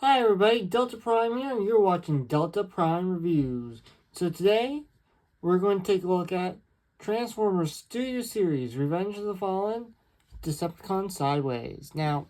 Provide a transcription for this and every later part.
Hi everybody, Delta Prime here, and you're watching Delta Prime Reviews. So today, we're going to take a look at Transformers Studio Series, Revenge of the Fallen, Decepticon Sideways. Now,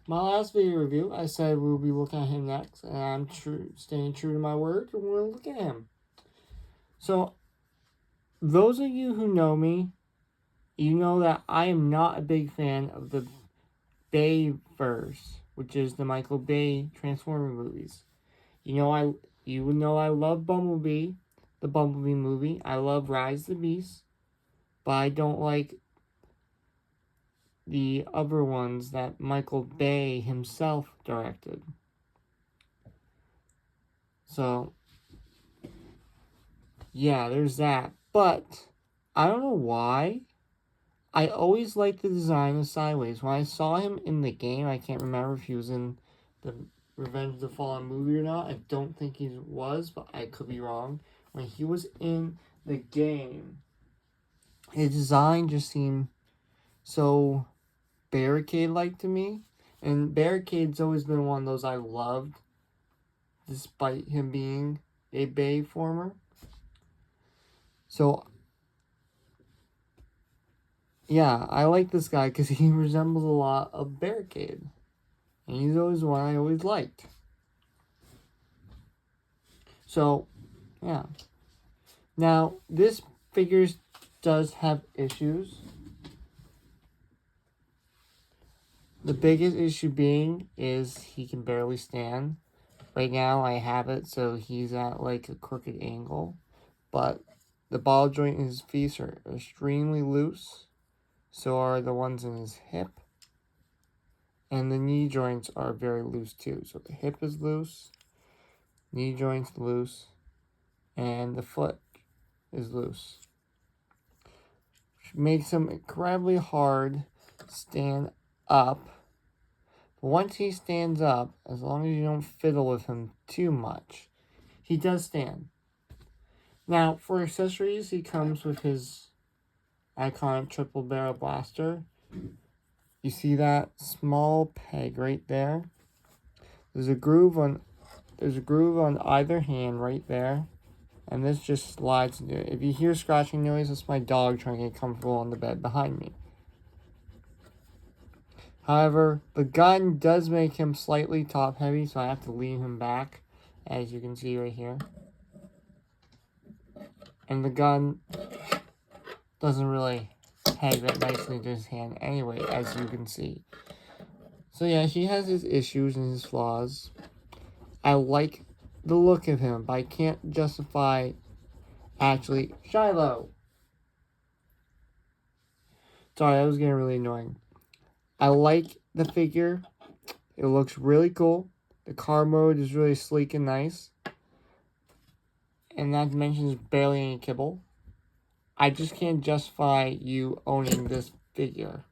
my last video review, I said we'll be looking at him next, and I'm staying true to my word, and we'll look at him. So, those of you who know me, you know that I am not a big fan of the Bayverse, which is the Michael Bay Transformer movies. You know I love Bumblebee, the Bumblebee movie. I love Rise of the Beast, but I don't like the other ones that Michael Bay himself directed. So, yeah, there's that. But I don't know why. I always liked the design of Sideways. When I saw him in the game, I can't remember if he was in the Revenge of the Fallen movie or not. I don't think he was, but I could be wrong. When he was in the game, his design just seemed so Barricade-like to me. And Barricade's always been one of those I loved, despite him being a Bayformer. So, yeah, I like this guy because he resembles a lot of Barricade. And he's always one I always liked. So, yeah. Now, this figure does have issues. The biggest issue being is he can barely stand. Right now, I have it so he's at like a crooked angle. But the ball joint in his feet are extremely loose. So are the ones in his hip. And the knee joints are very loose too. So the hip is loose, knee joints loose, and the foot is loose. Which makes him incredibly hard to stand up. But once he stands up, as long as you don't fiddle with him too much, he does stand. Now, for accessories, he comes with his iconic triple barrel blaster. You see that small peg right there? There's a groove on either hand right there. And this just slides into it. If you hear scratching noise, it's my dog trying to get comfortable on the bed behind me. However, the gun does make him slightly top heavy, so I have to lean him back, as you can see right here. And the gun doesn't really peg that nicely into his hand anyway, as you can see. So yeah, he has his issues and his flaws. I like the look of him, but I can't justify actually Shiloh. Sorry, that was getting really annoying. I like the figure. It looks really cool. The car mode is really sleek and nice. And not to mention there's barely any kibble. I just can't justify you owning this figure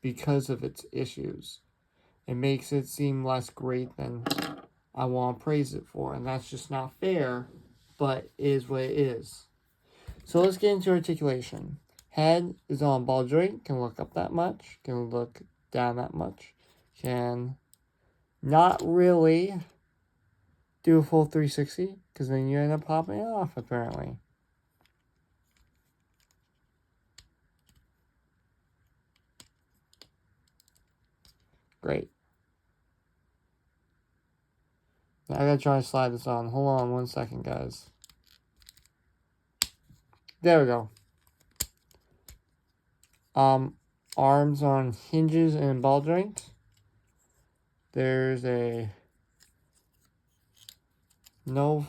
because of its issues. It makes it seem less great than I want to praise it for. And that's just not fair, but it is what it is. So let's get into articulation. Head is on ball joint, can look up that much, can look down that much, can not really do a full 360, because then you end up popping it off, apparently. Great. Now I gotta try to slide this on. Hold on 1 second, guys. There we go. Arms on hinges and ball joint. There's a no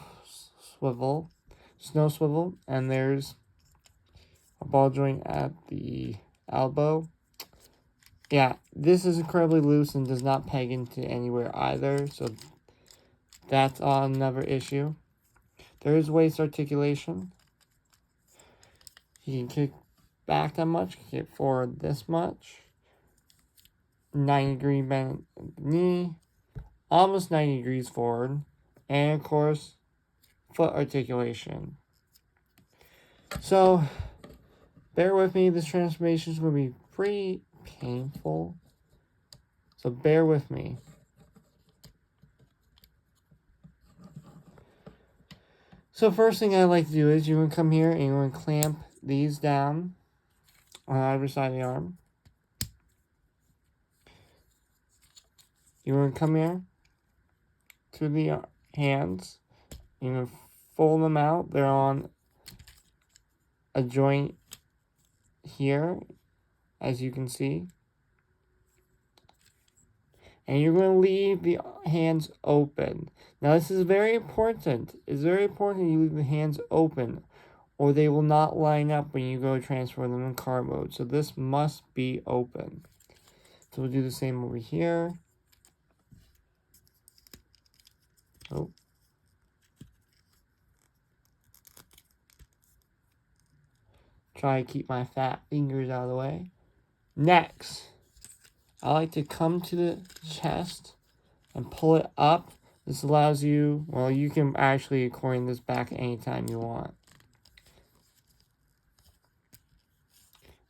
swivel, snow swivel, and there's a ball joint at the elbow. Yeah, this is incredibly loose and does not peg into anywhere either, so that's another issue. There is waist articulation. He can kick back that much, kick forward this much. 90-degree bend at the knee, almost 90 degrees forward, and of course, foot articulation. So, bear with me, this transformation is going to be pretty painful. So bear with me. So first thing I like to do is you're going to come here and you're going to clamp these down on either side of the arm. You're going to come here to the hands. You're going to fold them out. They're on a joint here, as you can see. And you're going to leave the hands open. Now this is very important. It's very important you leave the hands open, or they will not line up when you go transfer them in card mode. So this must be open. So we'll do the same over here. Oh. Try to keep my fat fingers out of the way. Next, I like to come to the chest and pull it up. This allows you, well, you can actually coin this back anytime you want.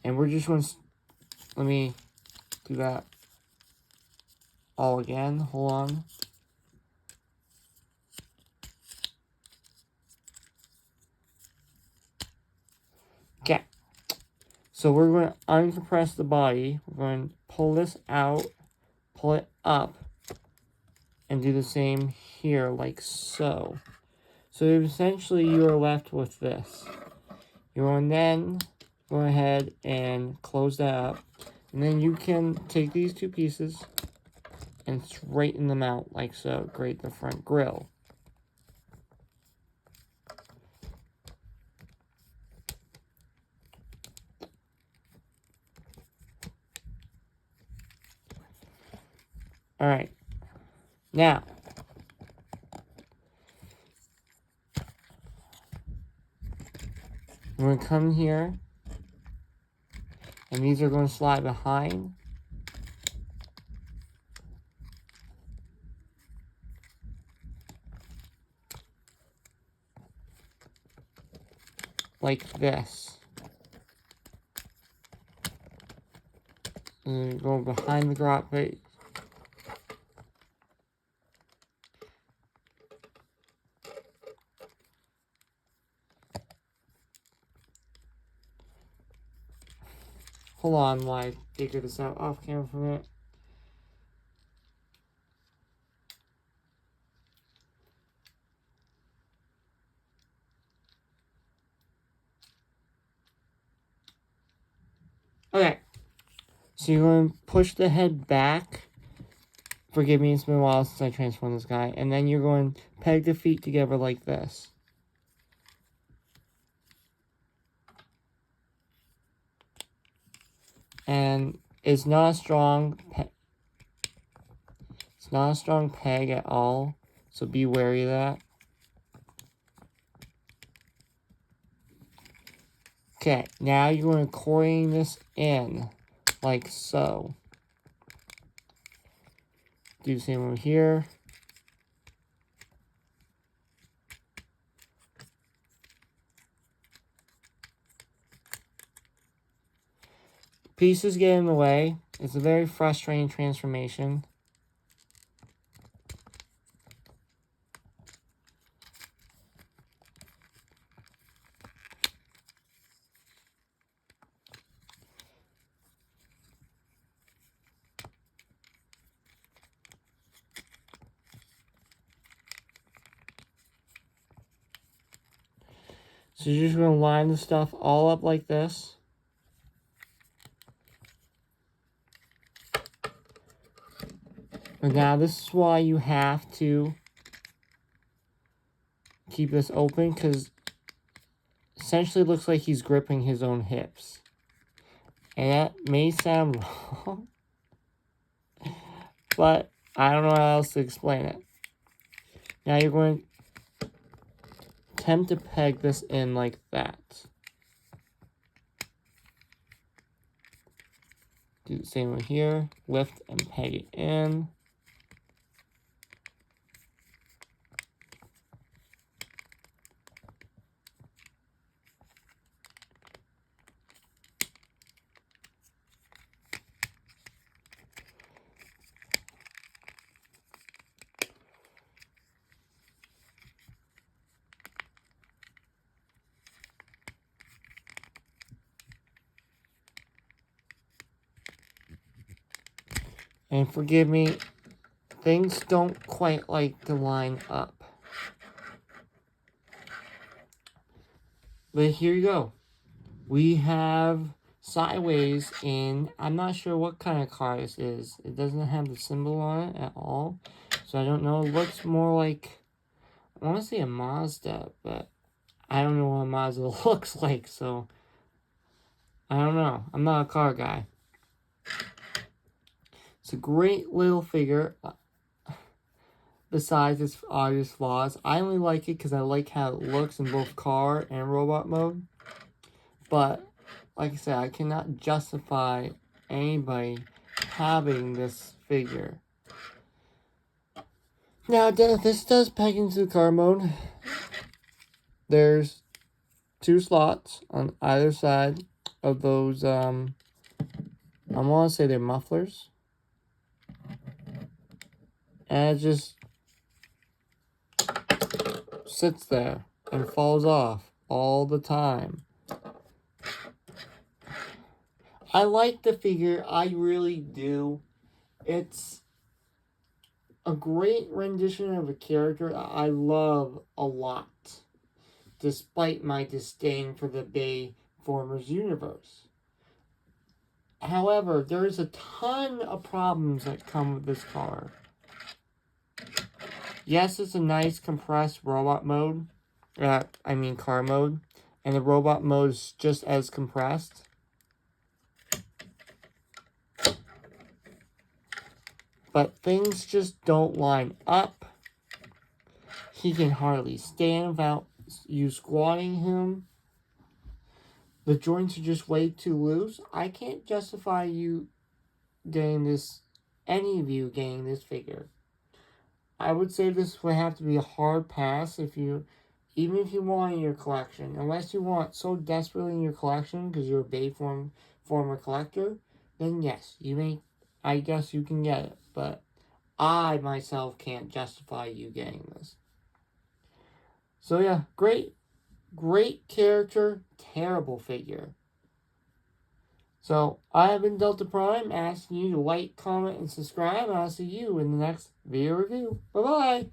And we're just going to, let me do that all again. Hold on. Okay. So we're going to uncompress the body. We're going to pull this out, pull it up, and do the same here, like so. So essentially you are left with this. You're going to then go ahead and close that up. And then you can take these two pieces and straighten them out like so. Create the front grill. Alright. Now, we're going to come here. And these are going to slide behind. Like this. And then go behind the grot plate. Hold on while I figure this out off camera for a minute. Okay. So you're going to push the head back. Forgive me, it's been a while since I transformed this guy. And then you're going to peg the feet together like this. And it's not a strong peg at all, so be wary of that. Okay, now you're going to coin this in like so. Do the same over here. Pieces get in the way. It's a very frustrating transformation. So you're just going to line the stuff all up like this. And now this is why you have to keep this open, because essentially it looks like he's gripping his own hips. And that may sound wrong, but I don't know how else to explain it. Now you're going to attempt to peg this in like that. Do the same over here. Lift and peg it in. And forgive me, things don't quite like to line up. But here you go. We have Sideways in, I'm not sure what kind of car this is. It doesn't have the symbol on it at all. So I don't know. It looks more like, I want to say a Mazda, but I don't know what a Mazda looks like. So I don't know. I'm not a car guy. It's a great little figure. Besides its obvious flaws, I only like it because I like how it looks in both car and robot mode. But like I said, I cannot justify anybody having this figure. Now, this does peg into car mode. There's 2 slots on either side of those, I want to say they're mufflers. And it just sits there and falls off all the time. I like the figure, I really do. It's a great rendition of a character I love a lot, despite my disdain for the Bayformers universe. However, there's a ton of problems that come with this car. Yes, it's a nice compressed robot mode. Car mode. And the robot mode is just as compressed. But things just don't line up. He can hardly stand without you squatting him. The joints are just way too loose. I can't justify you getting this, any of you getting this figure. I would say this would have to be a hard pass even if you want in your collection. Unless you want so desperately in your collection because you're a Bayformer collector, then yes, I guess you can get it. But I myself can't justify you getting this. So yeah, great character, terrible figure. So I have been Delta Prime, asking you to like, comment, and subscribe, and I'll see you in the next video review. Bye-bye!